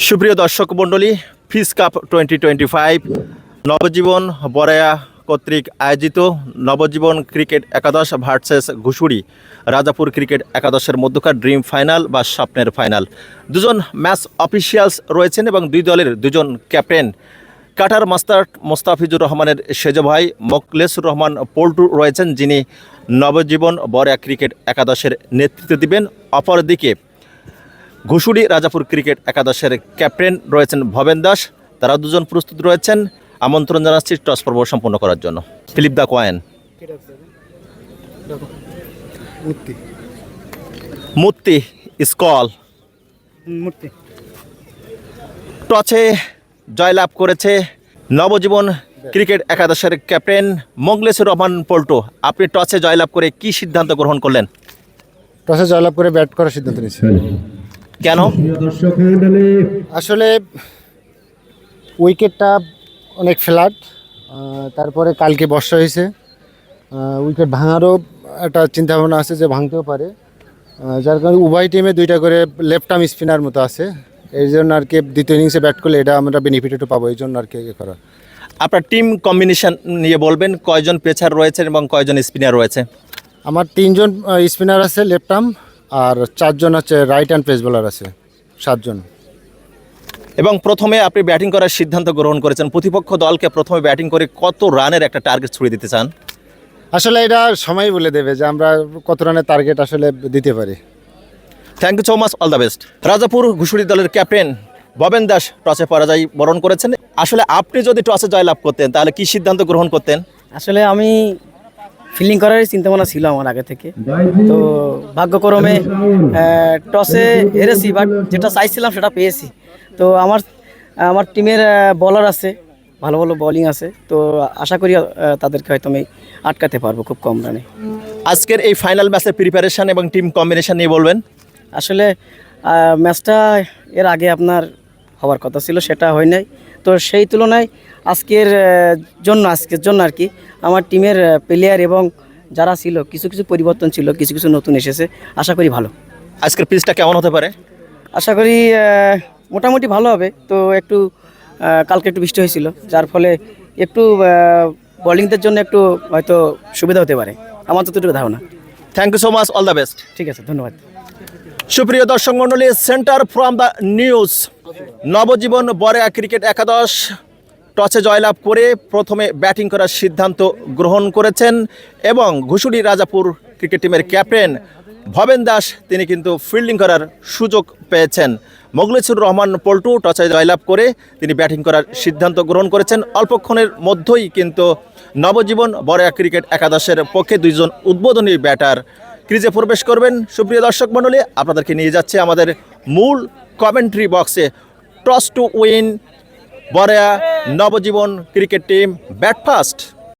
সুপ্রিয় দর্শক মণ্ডলী, ফিস কাপ 2025 নবজীবন বরায়া কর্তৃক আয়োজিত নবজীবন ক্রিকেট একাদশ ভার্সেস ঘুষুড়ি রাজাপুর ক্রিকেট একাদশের মধ্যকার ড্রিম ফাইনাল বা স্বপ্নের ফাইনাল। দুজন ম্যাচ অফিসিয়ালস রয়েছেন এবং দুই দলের দুজন ক্যাপ্টেন কাটার মাস্টার মোস্তাফিজুর রহমানের সেজ ভাই মোখলেসুর রহমান পল্টু রয়েছেন, যিনি নবজীবন বরায়া ক্রিকেট একাদশের নেতৃত্ব দিবেন। অপরদিকে ঘুষুড়ি রাজাপুর ক্রিকেট একাদশের ক্যাপ্টেন রয়েছেন ভবেন দাস। তারা দুজন প্রস্তুত রয়েছেন। আমন্ত্রণ জানাচ্ছি টস পর্ব সম্পন্ন করার জন্য। ফিলিপ দা কয়েন মূর্তি স্কল টসে জয়লাভ করেছে নবজীবন ক্রিকেট একাদশের ক্যাপ্টেন মোখলেসুর রহমান পল্টু। আপনি টসে জয়লাভ করে কি সিদ্ধান্ত গ্রহণ করলেন? টসে জয়লাভ করে ব্যাট করার সিদ্ধান্ত নিয়েছি। কেন? আসলে উইকেটটা অনেক ফ্ল্যাট, তারপরে কালকে বর্ষা হয়েছে, উইকেট ভাঙারও একটা চিন্তাভাবনা আছে যে ভাঙতেও পারে, যার কারণে উভয় টিমে দুইটা করে লেফট আর্ম স্পিনার মতো আছে। এই জন্য আর কি দ্বিতীয় ইনিংসে ব্যাট করলে এটা আমরা বেনিফিট একটু পাবো, এই জন্য আর কি করা। আপনার টিম কম্বিনেশন নিয়ে বলবেন, কয়জন পেসার রয়েছে এবং কয়জন স্পিনার রয়েছে? আমার 3 জন স্পিনার আছে লেফট আর্ম, আর 4 জন হচ্ছে রাইট হ্যান্ড পেস বোলার আছে, 7 জন। এবং প্রথমে আপনি ব্যাটিং করার সিদ্ধান্ত গ্রহণ করেছেন। প্রতিপক্ষ দলকে প্রথমে ব্যাটিং করে কত রানের একটা টার্গেট ছুড়ে দিতে চান? আসলে এটা সময় বলে দেবে যে আমরা কত রানের টার্গেট আসলে দিতে পারি। Thank you so much, all the best. Rajapur ঘুষুড়ি দলের ক্যাপ্টেন ভবেন দাস টসে পরাজয় বরণ করেছেন। আসলে আপনি যদি টসে জয়লাভ করতেন তাহলে কি সিদ্ধান্ত গ্রহণ করতেন? আসলে আমি ফিল্ডিং করার চিন্তাভাবনা ছিল আমার আগে থেকে, তো ভাগ্যক্রমে টসে হেরেছি, বাট যেটা চাইছিলাম সেটা পেয়েছি। তো আমার টিমের বলার আছে, ভালো ভালো বোলিং আছে, তো আশা করি তাদেরকে হয়তো আমি আটকাতে পারবো খুব কম রানে। আজকের এই ফাইনাল ম্যাচের প্রিপারেশন এবং টিম কম্বিনেশন নিয়ে বলবেন। আসলে ম্যাচটা এর আগে আপনার হওয়ার কথা ছিল, সেটা হয় নাই। তো সেই তুলনায় আজকের জন্য আর কি আমার টিমের প্লেয়ার এবং যারা ছিল কিছু কিছু পরিবর্তন ছিল, কিছু কিছু নতুন এসেছে। আশা করি ভালো। আজকের পিচটা কেমন হতে পারে? আশা করি মোটামুটি ভালো হবে। তো একটু কালকে একটু বৃষ্টি হয়েছিল, যার ফলে একটু বোলিংদের জন্য একটু হয়তো সুবিধা হতে পারে, আমার যতটুকু ধারণা। Thank you so much, all the best. ঠিক আছে, ধন্যবাদ। সুপ্রিয় দর্শক মণ্ডলী, centre from the news. Nabajiban Baraya cricket একাদশ টসে জয়লাভ করে প্রথমে ব্যাটিং করার সিদ্ধান্ত গ্রহণ করেছেন এবং ঘুষুড়ি রাজাপুর ক্রিকেট টিমের ক্যাপ্টেন ভবেন দাস তিনি কিন্তু ফিল্ডিং করার সুযোগ পেয়েছেন। মোখলেসুর রহমান পল্টু টসে জয়লাভ করে তিনি ব্যাটিং করার সিদ্ধান্ত গ্রহণ করেছেন। অল্পক্ষণের মধ্যেই কিন্তু নবজীবন বরায়া ক্রিকেট একাদশের পক্ষে দুইজন উদ্বোধনী ব্যাটার ক্রিজে প্রবেশ করবেন। সুপ্রিয় দর্শক মণ্ডলী, আপনাদেরকে নিয়ে যাচ্ছে আমাদের মূল কমেন্ট্রি বক্সে। Toss to win Baraya Nabajiban cricket team bat first.